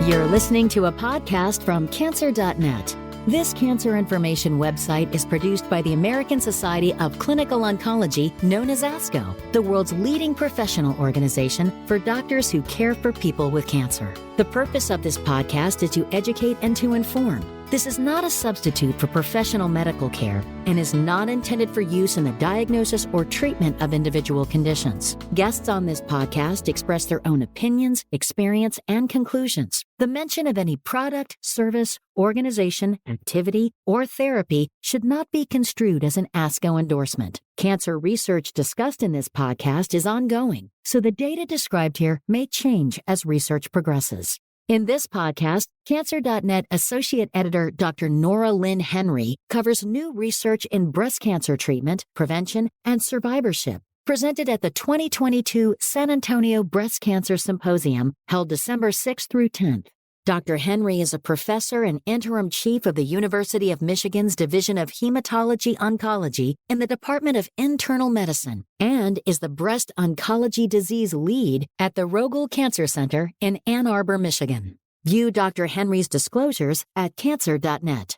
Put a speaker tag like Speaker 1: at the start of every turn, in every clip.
Speaker 1: You're listening to a podcast from cancer.net. This cancer information website is produced by the American Society of Clinical Oncology, known as ASCO, the world's leading professional organization for doctors who care for people with cancer. The purpose of this podcast is to educate and to inform. This is not a substitute for professional medical care and is not intended for use in the diagnosis or treatment of individual conditions. Guests on this podcast express their own opinions, experience, and conclusions. The mention of any product, service, organization, activity, or therapy should not be construed as an ASCO endorsement. Cancer research discussed in this podcast is ongoing, so the data described here may change as research progresses. In this podcast, Cancer.net Associate Editor Dr. Norah Lynn Henry covers new research in breast cancer treatment, prevention, and survivorship, presented at the 2022 San Antonio Breast Cancer Symposium held December 6th through 10th. Dr. Henry is a professor and interim chief of the University of Michigan's Division of Hematology Oncology in the Department of Internal Medicine and is the breast oncology disease lead at the Rogel Cancer Center in Ann Arbor, Michigan. View Dr. Henry's disclosures at cancer.net.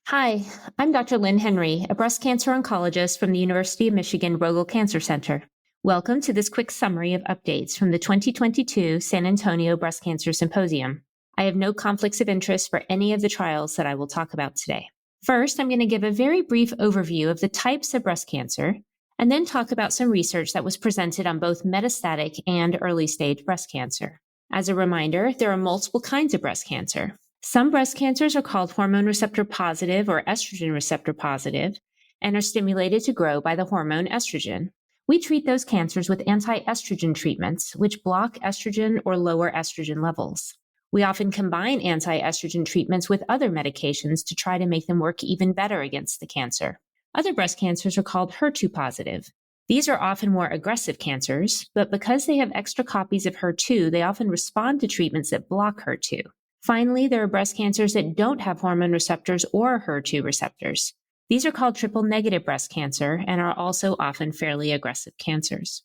Speaker 2: Hi, I'm Dr. Lynn Henry, a breast cancer oncologist from the University of Michigan Rogel Cancer Center. Welcome to this quick summary of updates from the 2022 San Antonio Breast Cancer Symposium. I have no conflicts of interest for any of the trials that I will talk about today. First, I'm going to give a very brief overview of the types of breast cancer, and then talk about some research that was presented on both metastatic and early-stage breast cancer. As a reminder, there are multiple kinds of breast cancer. Some breast cancers are called hormone receptor positive or estrogen receptor positive and are stimulated to grow by the hormone estrogen. We treat those cancers with anti-estrogen treatments, which block estrogen or lower estrogen levels. We often combine anti-estrogen treatments with other medications to try to make them work even better against the cancer. Other breast cancers are called HER2 positive. These are often more aggressive cancers, but because they have extra copies of HER2, they often respond to treatments that block HER2. Finally, there are breast cancers that don't have hormone receptors or HER2 receptors. These are called triple-negative breast cancer and are also often fairly aggressive cancers.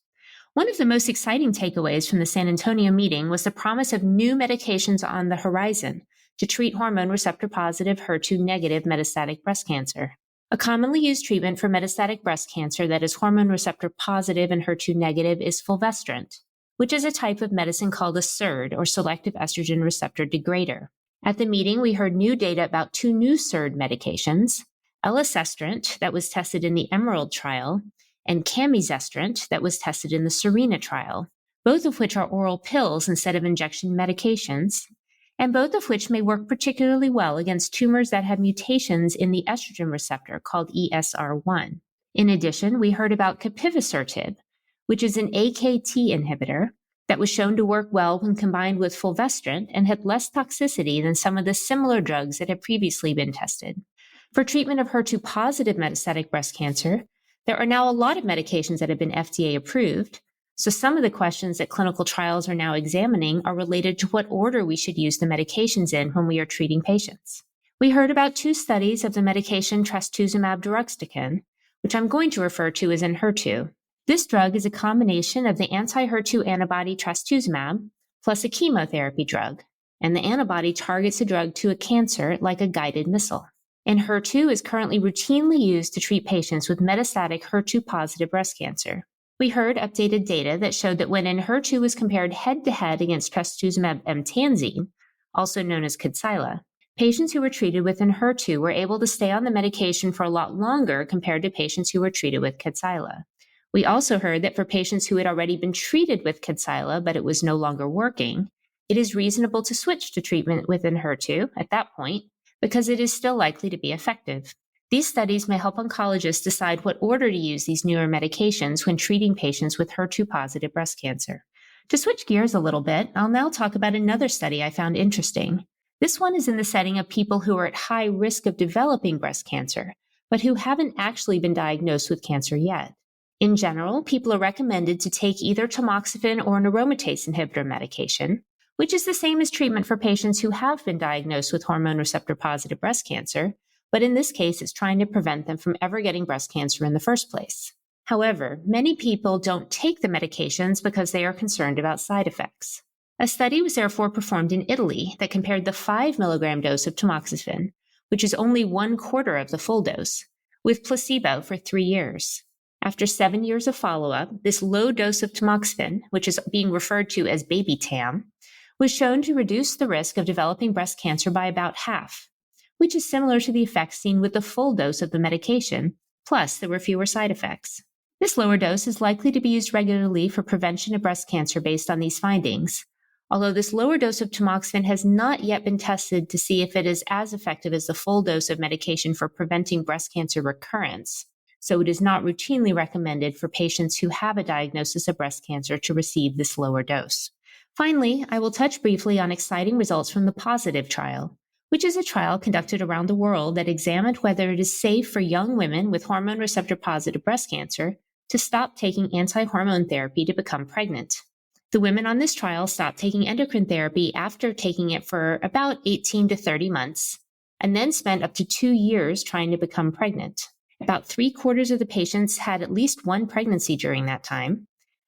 Speaker 2: One of the most exciting takeaways from the San Antonio meeting was the promise of new medications on the horizon to treat hormone receptor-positive, HER2-negative metastatic breast cancer. A commonly used treatment for metastatic breast cancer that is hormone receptor-positive and HER2-negative is fulvestrant, which is a type of medicine called a SERD, or selective estrogen receptor degrader. At the meeting, we heard new data about two new SERD medications, elacestrant, that was tested in the Emerald trial, and camizestrant that was tested in the Serena trial, both of which are oral pills instead of injection medications, and both of which may work particularly well against tumors that have mutations in the estrogen receptor called ESR1. In addition, we heard about capivasertib, which is an AKT inhibitor that was shown to work well when combined with fulvestrant and had less toxicity than some of the similar drugs that had previously been tested. For treatment of HER2-positive metastatic breast cancer, there are now a lot of medications that have been FDA approved, so some of the questions that clinical trials are now examining are related to what order we should use the medications in when we are treating patients. We heard about two studies of the medication trastuzumab deruxtecan, which I'm going to refer to as Enhertu. This drug is a combination of the anti-HER2 antibody trastuzumab plus a chemotherapy drug, and the antibody targets a drug to a cancer like a guided missile. Enhertu is currently routinely used to treat patients with metastatic HER2-positive breast cancer. We heard updated data that showed that when Enhertu was compared head-to-head against trastuzumab emtansine, also known as Kadcyla, patients who were treated with Enhertu were able to stay on the medication for a lot longer compared to patients who were treated with Kadcyla. We also heard that for patients who had already been treated with Kadcyla but it was no longer working, it is reasonable to switch to treatment with Enhertu at that point, because it is still likely to be effective. These studies may help oncologists decide what order to use these newer medications when treating patients with HER2-positive breast cancer. To switch gears a little bit, I'll now talk about another study I found interesting. This one is in the setting of people who are at high risk of developing breast cancer, but who haven't actually been diagnosed with cancer yet. In general, people are recommended to take either tamoxifen or an aromatase inhibitor medication, which is the same as treatment for patients who have been diagnosed with hormone receptor-positive breast cancer, but in this case, it's trying to prevent them from ever getting breast cancer in the first place. However, many people don't take the medications because they are concerned about side effects. A study was therefore performed in Italy that compared the 5 milligram dose of tamoxifen, which is only 1/4 of the full dose, with placebo for 3 years. After 7 years of follow-up, this low dose of tamoxifen, which is being referred to as baby tam, was shown to reduce the risk of developing breast cancer by about half, which is similar to the effects seen with the full dose of the medication, plus there were fewer side effects. This lower dose is likely to be used regularly for prevention of breast cancer based on these findings, although this lower dose of tamoxifen has not yet been tested to see if it is as effective as the full dose of medication for preventing breast cancer recurrence. So it is not routinely recommended for patients who have a diagnosis of breast cancer to receive this lower dose. Finally, I will touch briefly on exciting results from the POSITIVE trial, which is a trial conducted around the world that examined whether it is safe for young women with hormone receptor-positive breast cancer to stop taking anti-hormone therapy to become pregnant. The women on this trial stopped taking endocrine therapy after taking it for about 18 to 30 months, and then spent up to 2 years trying to become pregnant. About 3/4 of the patients had at least one pregnancy during that time,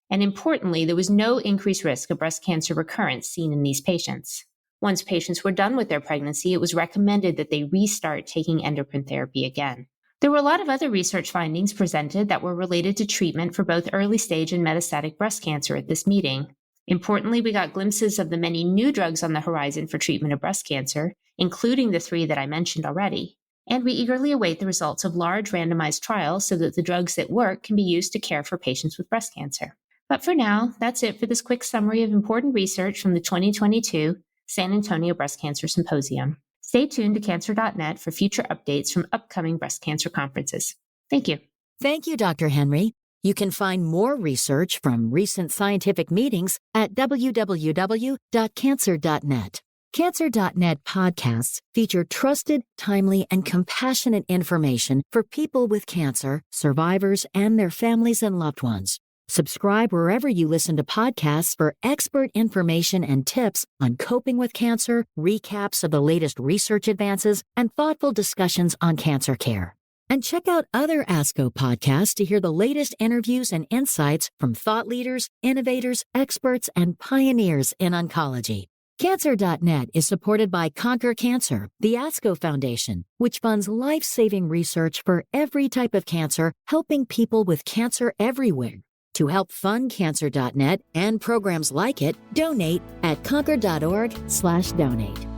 Speaker 2: and importantly, there was no increased risk of breast cancer recurrence seen in these patients. Once patients were done with their pregnancy, it was recommended that they restart taking endocrine therapy again. There were a lot of other research findings presented that were related to treatment for both early stage and metastatic breast cancer at this meeting. Importantly, we got glimpses of the many new drugs on the horizon for treatment of breast cancer, including the 3 that I mentioned already. And we eagerly await the results of large randomized trials so that the drugs that work can be used to care for patients with breast cancer. But for now, that's it for this quick summary of important research from the 2022 San Antonio Breast Cancer Symposium. Stay tuned to cancer.net for future updates from upcoming breast cancer conferences. Thank you.
Speaker 1: Thank you, Dr. Henry. You can find more research from recent scientific meetings at www.cancer.net. Cancer.net podcasts feature trusted, timely, and compassionate information for people with cancer, survivors, and their families and loved ones. Subscribe wherever you listen to podcasts for expert information and tips on coping with cancer, recaps of the latest research advances, and thoughtful discussions on cancer care. And check out other ASCO podcasts to hear the latest interviews and insights from thought leaders, innovators, experts, and pioneers in oncology. Cancer.net is supported by Conquer Cancer, the ASCO Foundation, which funds life-saving research for every type of cancer, helping people with cancer everywhere. To help fund Cancer.net and programs like it, donate at conquer.org/donate.